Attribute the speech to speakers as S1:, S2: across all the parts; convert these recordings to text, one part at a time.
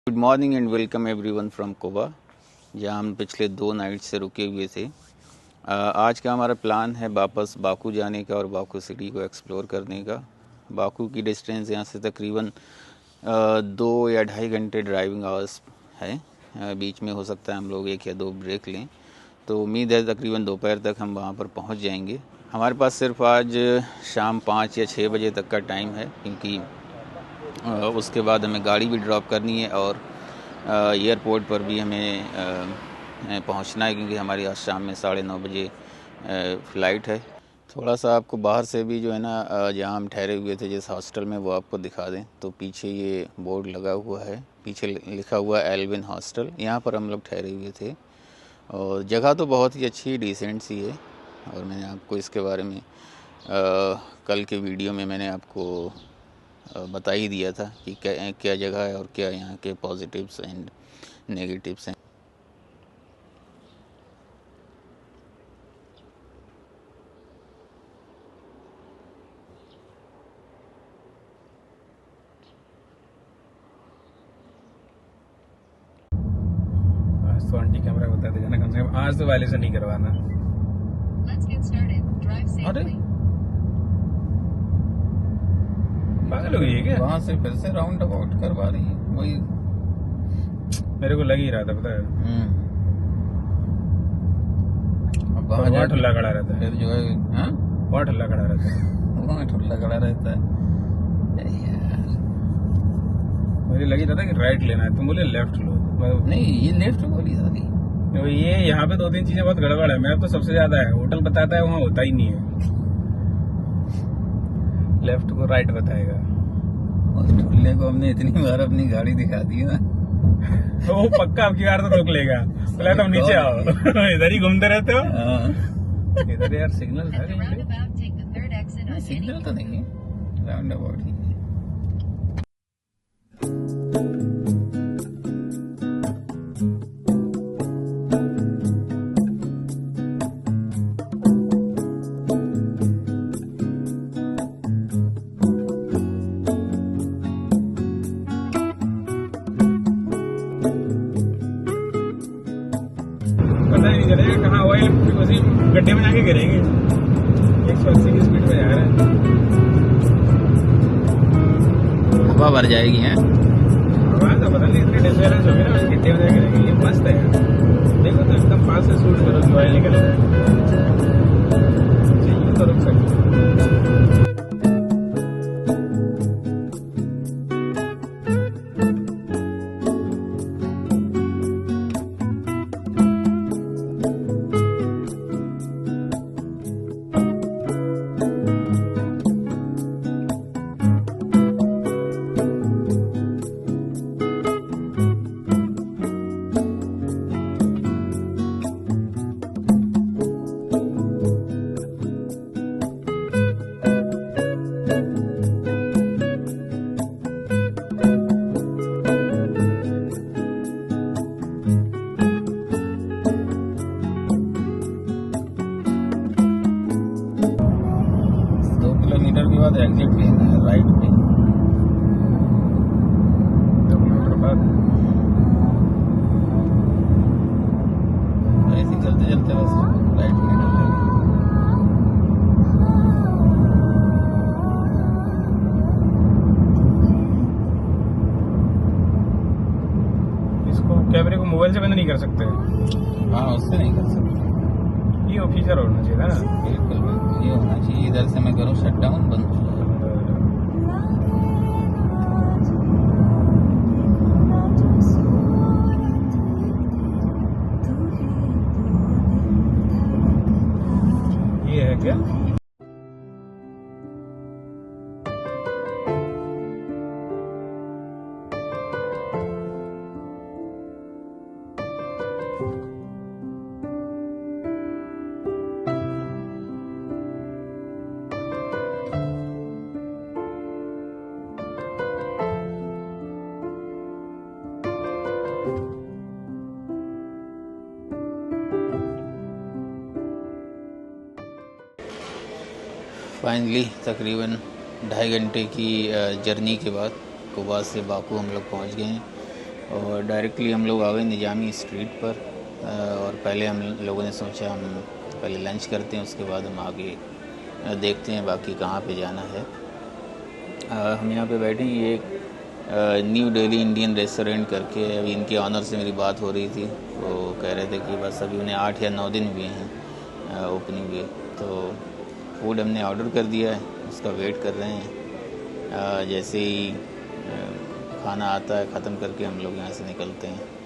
S1: Good morning and welcome everyone from Koba, जहाँ हम पिछले 2 नाइट से रुके हुए थे। आज का हमारा प्लान है वापस बाकू जाने का और बाकू सिटी को एक्सप्लोर करने का। बाकू की डिस्टेंस यहाँ से तकरीबन 2 या 2.5 घंटे ड्राइविंग आवर्स है। बीच में हो सकता है हम लोग 1 या 2 ब्रेक लें, तो उम्मीद है तकरीबन दोपहर तक हम वहाँ पर पहुँच जाएंगे। हमारे पास सिर्फ आज शाम 5 या 6 बजे तक का टाइम है, क्योंकि उसके बाद हमें गाड़ी भी ड्रॉप करनी है और एयरपोर्ट पर भी हमें पहुंचना है, क्योंकि हमारी आज शाम में 9:30 बजे फ़्लाइट है। थोड़ा सा आपको बाहर से भी जो है ना, जहाँ हम ठहरे हुए थे जिस हॉस्टल में, वो आपको दिखा दें। तो पीछे ये बोर्ड लगा हुआ है, पीछे लिखा हुआ है एल्विन हॉस्टल। यहाँ पर हम लोग ठहरे हुए थे और जगह तो बहुत ही अच्छी डिसेंट सी है। और मैंने आपको इसके बारे में कल के वीडियो में मैंने आपको बता ही दिया था कि क्या जगह है और क्या यहाँ के पॉजिटिव्स एंड नेगेटिव्स हैं।
S2: आज तो आंटी कैमरा बता देगा ना, कम से कम आज तो वायलेशन नहीं करवाना। अरे पागल हो गई है क्या?
S1: वहाँ से फिर से राउंड अबाउट करवा रही है। वही
S2: मेरे को लग ही रहा था, पता है।
S1: अब
S2: वहाँ ठुल्ला खड़ा रहता है,
S1: फिर जो है
S2: वहाँ ठुल्ला खड़ा रहता है,
S1: वहाँ ठुल्ला खड़ा रहता है यार।
S2: मुझे लग ही रहा था कि राइट लेना है, तुम बोले लेफ्ट लो।
S1: नहीं, ये लेफ्ट बोली सारी।
S2: तो ये यहाँ पे 2-3 चीजें बहुत गड़बड़ है। मेरा तो सबसे ज्यादा है, होटल बताता है वहाँ होता ही नहीं है, लेफ्ट को राइट बताएगा।
S1: उस ठुल्ले को हमने इतनी बार अपनी गाड़ी दिखा दी ना,
S2: तो वो पक्का आपकी कार तो रोक लेगा। बोला तुम नीचे आओ, इधर ही घूमते रहते हो। इधर यार सिग्नल था कहीं पे?
S1: सिग्नल तो नहीं है, राउंड अबाउट ही है।
S2: पता ही नहीं चलेगा कहाँ ऑयल उसी गड्ढे में जाके गिरेंगे। 180 की स्पीड में जा रहे हैं,
S1: हवा भर जाएगी है।
S2: आवाज तो पता नहीं इतनी डिस्बैलेंस होगी ना, गड्ढे में जाके गिरेंगे। ये मस्त है यार, देखो तो एकदम पास से शूट करो जो ऑयल निकल रहा है। चाहिए तो रुक सकते हो।
S1: एग्जिट लेना है राइट पे।
S2: 2 किलोमीटर बाद
S1: ऐसे चलते चलते बस राइट पे निकल जाएंगे।
S2: इसको कैमरे को मोबाइल से बंद नहीं कर सकते?
S1: हाँ, उससे नहीं कर सकते।
S2: ये फीचर होना चाहिए था ना।
S1: बिल्कुल बिल्कुल, ये होना चाहिए। इधर से मैं करूँ शट डाउन, बंद हो जाएगा।
S2: ये है क्या?
S1: फाइनली तकरीबन 2.5 घंटे की जर्नी के बाद कोबा से बाकू हम लोग पहुंच गए हैं। और डायरेक्टली हम लोग आ गए निजामी स्ट्रीट पर। और पहले हम लोगों ने सोचा हम पहले लंच करते हैं, उसके बाद हम आगे देखते हैं बाकी कहाँ पे जाना है। हम यहाँ पे बैठे हैं, ये एक न्यू दिल्ली इंडियन रेस्टोरेंट करके है। अभी इनके ऑनर से मेरी बात हो रही थी, वो कह रहे थे कि बस अभी उन्हें 8 या 9 दिन हुए हैं ओपनिंग हुए। तो फूड हमने ऑर्डर कर दिया है, उसका वेट कर रहे हैं। जैसे ही खाना आता है ख़त्म करके हम लोग यहाँ से निकलते हैं।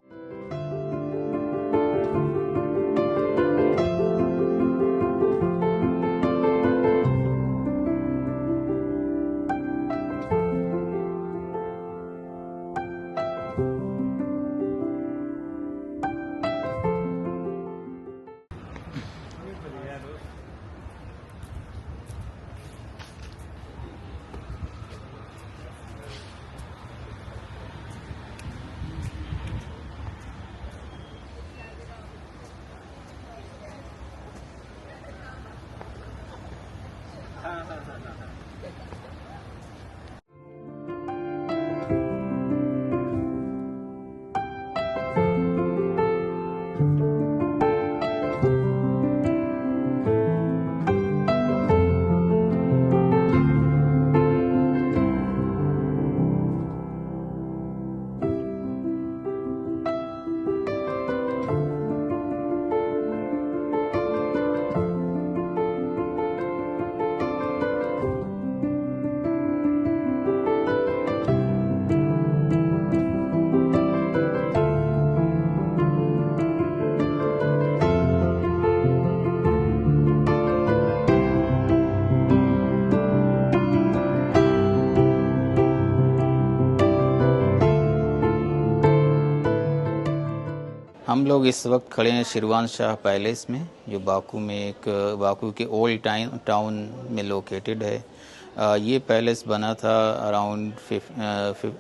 S1: हम लोग इस वक्त खड़े हैं शिरवान शाह पैलेस में, जो बाकू के ओल्ड टाउन में लोकेटेड है। ये पैलेस बना था अराउंड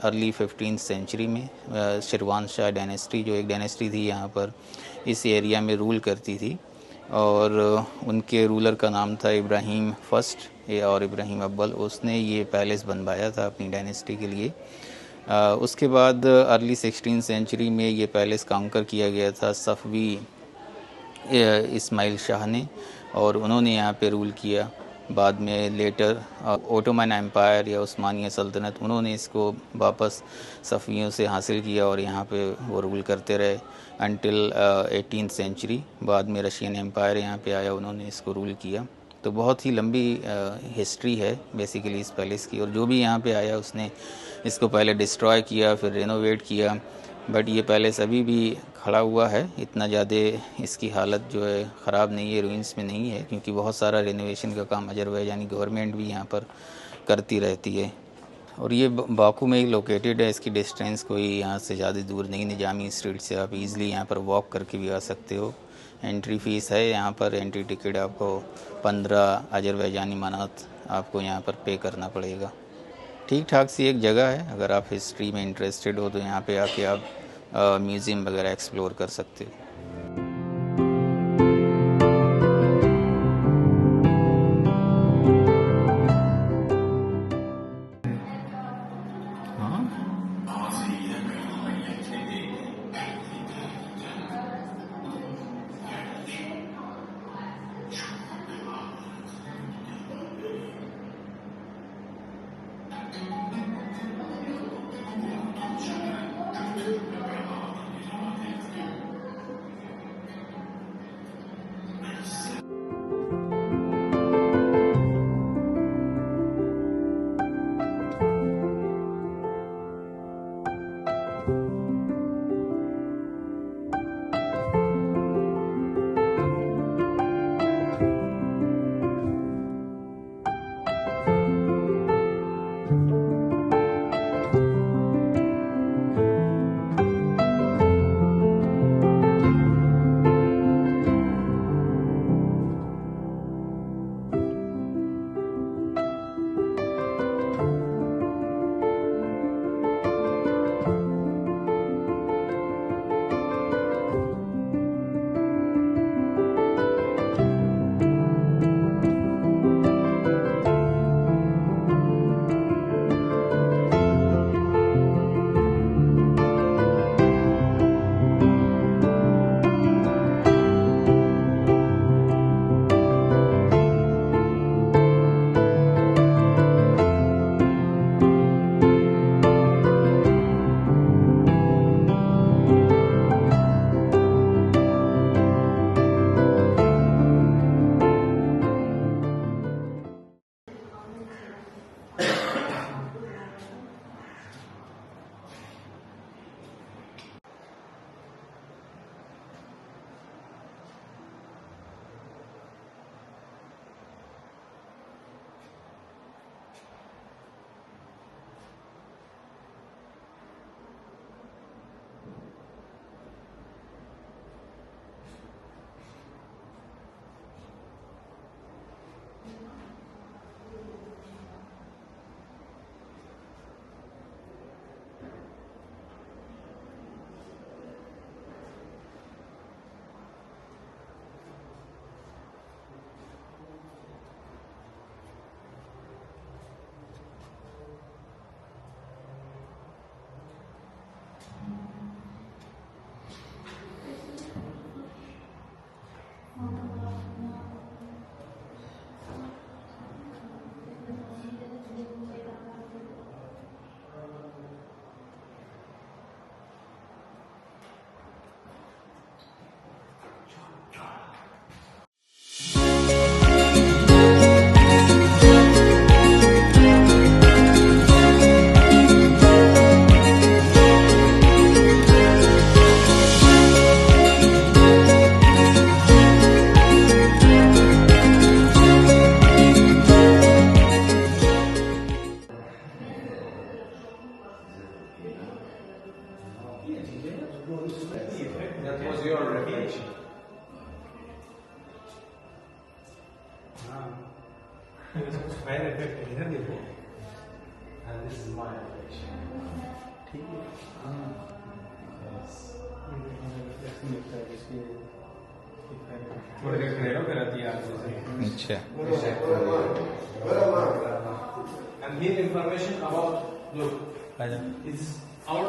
S1: अर्ली 15th सेंचुरी में। शिरवान शाह डायनेस्टी, जो एक डायनेस्टी थी यहाँ पर इस एरिया में रूल करती थी, और उनके रूलर का नाम था इब्राहिम फर्स्ट और इब्राहिम अव्वल। उसने ये पैलेस बनवाया था अपनी डायनेस्टी के लिए। उसके बाद अर्ली 16th सेंचुरी में ये पैलेस कांकर किया गया था सफ़वी इस्माइल शाह ने, और उन्होंने यहाँ पे रूल किया। बाद में लेटर ओटोमन एम्पायर या उस्मानिया सल्तनत, उन्होंने इसको वापस सफ़वियों से हासिल किया और यहाँ पे वो रूल करते रहे अनटिल 18th सेंचुरी। बाद में रशियन एम्पायर यहाँ पे आया, उन्होंने इसको रूल किया। तो बहुत ही लंबी हिस्ट्री है बेसिकली इस पैलेस की, और जो भी यहाँ पे आया उसने इसको पहले डिस्ट्रॉय किया, फिर रेनोवेट किया। बट ये पैलेस अभी भी खड़ा हुआ है, इतना ज़्यादा इसकी हालत जो है ख़राब नहीं है, रूइंस में नहीं है, क्योंकि बहुत सारा रेनोवेशन का काम अजरबैजानी गवर्नमेंट भी यहाँ पर करती रहती है। और ये बाकू में ही लोकेटेड है, इसकी डिस्टेंस कोई यहाँ से ज़्यादा दूर नहीं। निजामी स्ट्रीट से आप इजीली यहाँ पर वॉक करके भी आ सकते हो। एंट्री फ़ीस है यहाँ पर, एंट्री टिकट आपको 15 अजरबैजानी मनात आपको यहाँ पर पे करना पड़ेगा। ठीक ठाक सी एक जगह है, अगर आप हिस्ट्री में इंटरेस्टेड हो तो यहाँ पे आके आप म्यूज़ियम वगैरह एक्सप्लोर कर सकते हो।
S2: इफेक्ट है, इधर देखो, and this is my reflection. ठीक है? Yes. थोड़ी देर खड़े रहो, फिर आती है आपसे।
S1: अच्छा,
S2: And here information about, look, is our.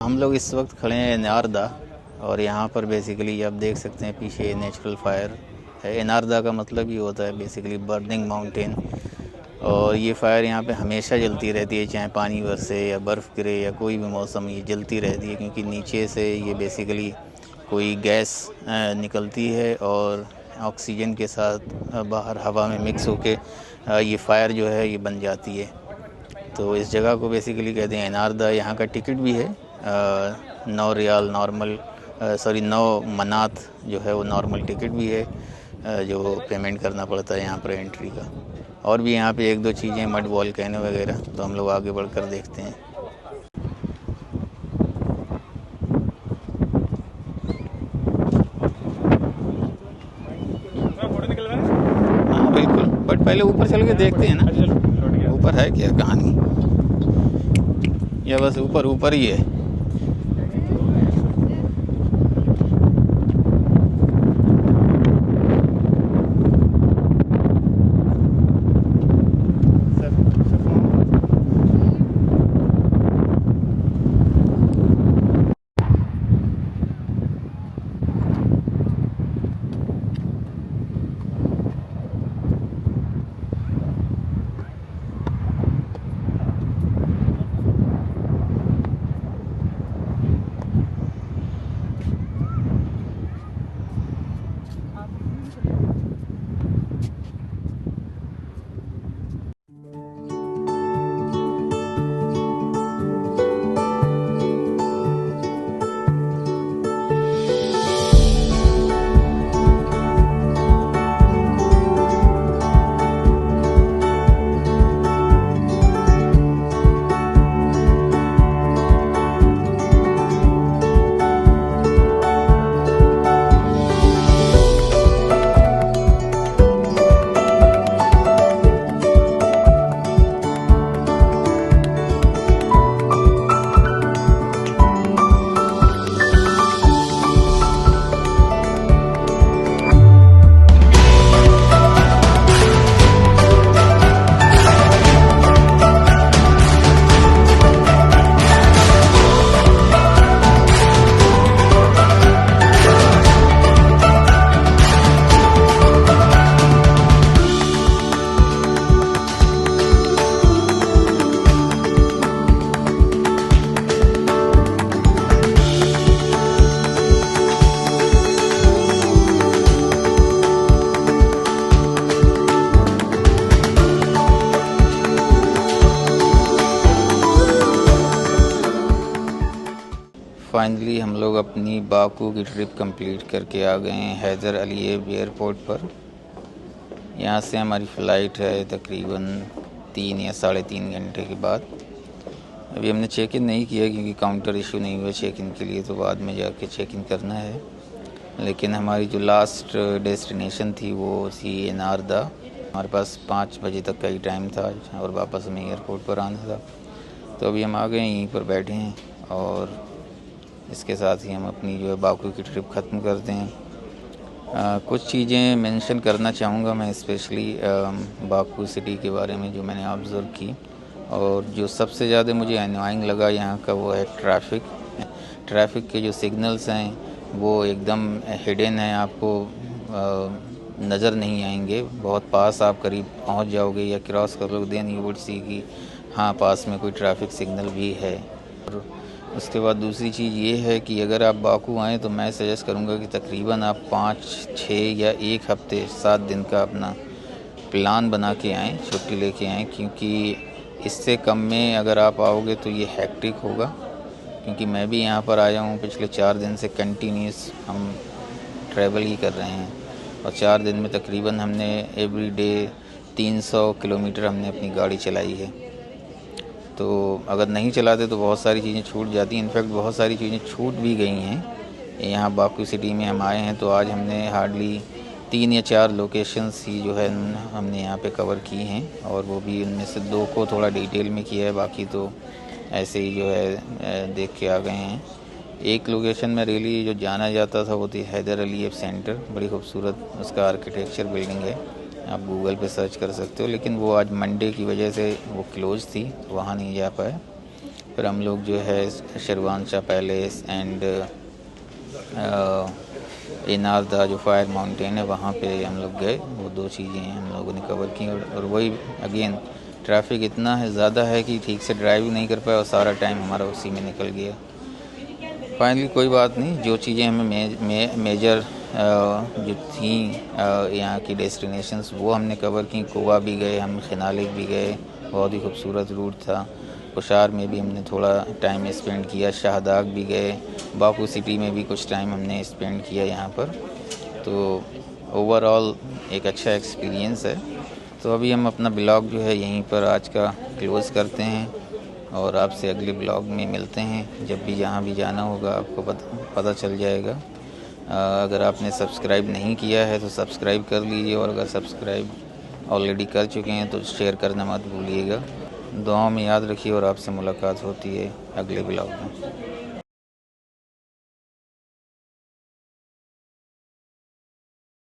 S1: हम लोग इस वक्त खड़े हैं एनारदा, और यहाँ पर बेसिकली आप देख सकते हैं पीछे नेचुरल फायर है। एनारदा का मतलब ही होता है बेसिकली बर्निंग माउंटेन, और ये फायर यहाँ पे हमेशा जलती रहती है, चाहे पानी बरसे या बर्फ़ गिरे या कोई भी मौसम, ये जलती रहती है क्योंकि नीचे से ये बेसिकली कोई गैस निकलती है और ऑक्सीजन के साथ बाहर हवा में मिक्स होके ये फायर जो है ये बन जाती है। तो इस जगह को बेसिकली कहते हैं एनारदा। यहाँ का टिकट भी है 9 रियाल नॉर्मल, 9 मनात जो है वो नॉर्मल टिकट भी है, जो पेमेंट करना पड़ता है यहाँ पर एंट्री का। और भी यहाँ पे 1-2 चीज़ें, मड वॉल्केनो वगैरह, तो हम लोग आगे बढ़कर देखते हैं।
S2: फोटो निकल रहा है?
S1: हाँ बिल्कुल, बट पहले ऊपर चल के देखते हैं ना, ऊपर है क्या कहानी, या बस ऊपर ऊपर ही है। फाइनली हम लोग अपनी बाकू की ट्रिप कंप्लीट करके आ गए हैं हैदर अलीएव एयरपोर्ट पर। यहाँ से हमारी फ़्लाइट है तकरीबन 3 या 3.5 घंटे के बाद। अभी हमने चेक इन नहीं किया क्योंकि काउंटर इशू नहीं हुआ चेक इन के लिए, तो बाद में जाके चेक इन करना है। लेकिन हमारी जो लास्ट डेस्टिनेशन थी वो थी एनारदा। हमारे पास 5 बजे तक का ही टाइम था और वापस हमें एयरपोर्ट पर आना था। तो अभी हम आ गए, यहीं पर बैठे हैं और इसके साथ ही हम अपनी जो है बाकू की ट्रिप ख़त्म करते हैं। कुछ चीज़ें मेंशन करना चाहूँगा मैं स्पेशली बाकू सिटी के बारे में जो मैंने ऑब्ज़र्व की, और जो सबसे ज़्यादा मुझे एनवाइंग लगा यहाँ का वो है ट्रैफिक के जो सिग्नल्स हैं वो एकदम हिडन हैं, आपको नज़र नहीं आएंगे। बहुत पास आप करीब पहुँच जाओगे या क्रॉस करोगे देन यू वुड सी कि हाँ पास में कोई ट्रैफिक सिग्नल भी है। और उसके बाद दूसरी चीज़ ये है कि अगर आप बाकू आएँ तो मैं सजेस्ट करूँगा कि तकरीबन आप 5, 6 या 1 हफ़्ते 7 दिन का अपना प्लान बना के आएँ, छुट्टी लेके आएँ, क्योंकि इससे कम में अगर आप आओगे तो ये हैक्टिक होगा। क्योंकि मैं भी यहाँ पर आया हूँ, पिछले 4 दिन से कंटिन्यूस हम ट्रैवल ही कर रहे हैं और 4 दिन में तकरीबन हमने एवरी डे 300 किलोमीटर हमने अपनी गाड़ी चलाई है। तो अगर नहीं चलाते तो बहुत सारी चीज़ें छूट जाती हैं। इनफैक्ट बहुत सारी चीज़ें छूट भी गई हैं। यहाँ बाकू सिटी में हम आए हैं तो आज हमने हार्डली 3 या 4 लोकेशंस ही जो है हमने यहाँ पे कवर की हैं, और वो भी उनमें से 2 को थोड़ा डिटेल में किया है, बाकी तो ऐसे ही जो है देख के आ गए हैं। एक लोकेशन में रियली जो जाना जाता था वो थी हैदर अलीयब सेंटर, बड़ी खूबसूरत उसका आर्किटेक्चर बिल्डिंग है, आप गूगल पे सर्च कर सकते हो, लेकिन वो आज मंडे की वजह से वो क्लोज थी, तो वहाँ नहीं जा पाए। फिर हम लोग जो है शेरवान शाह पैलेस एंड इनारदा जो फायर माउंटेन है वहाँ पे हम लोग गए, वो 2 चीज़ें हम लोगों ने कवर की। और वही अगेन ट्रैफिक इतना है ज़्यादा है कि ठीक से ड्राइव नहीं कर पाए और सारा टाइम हमारा उसी में निकल गया। फाइनली कोई बात नहीं, जो चीज़ें हमें मेजर जो थी यहाँ की डेस्टिनेशंस वो हमने कवर की। कोवा भी गए हम, खिनालिक भी गए, बहुत ही खूबसूरत रूट था। कुशार में भी हमने थोड़ा टाइम स्पेंड किया, शाहदाग भी गए, बाकू सिटी में भी कुछ टाइम हमने स्पेंड किया यहाँ पर। तो ओवरऑल एक अच्छा एक्सपीरियंस है। तो अभी हम अपना ब्लॉग जो है यहीं पर आज का क्लोज़ करते हैं, और आपसे अगले ब्लॉग में मिलते हैं। जब भी जहाँ भी जाना होगा आपको पता चल जाएगा। अगर आपने सब्सक्राइब नहीं किया है तो सब्सक्राइब कर लीजिए, और अगर सब्सक्राइब ऑलरेडी कर चुके हैं तो शेयर करना मत भूलिएगा। दुआओं में याद रखिए, और आपसे मुलाकात होती है अगले ब्लॉग में।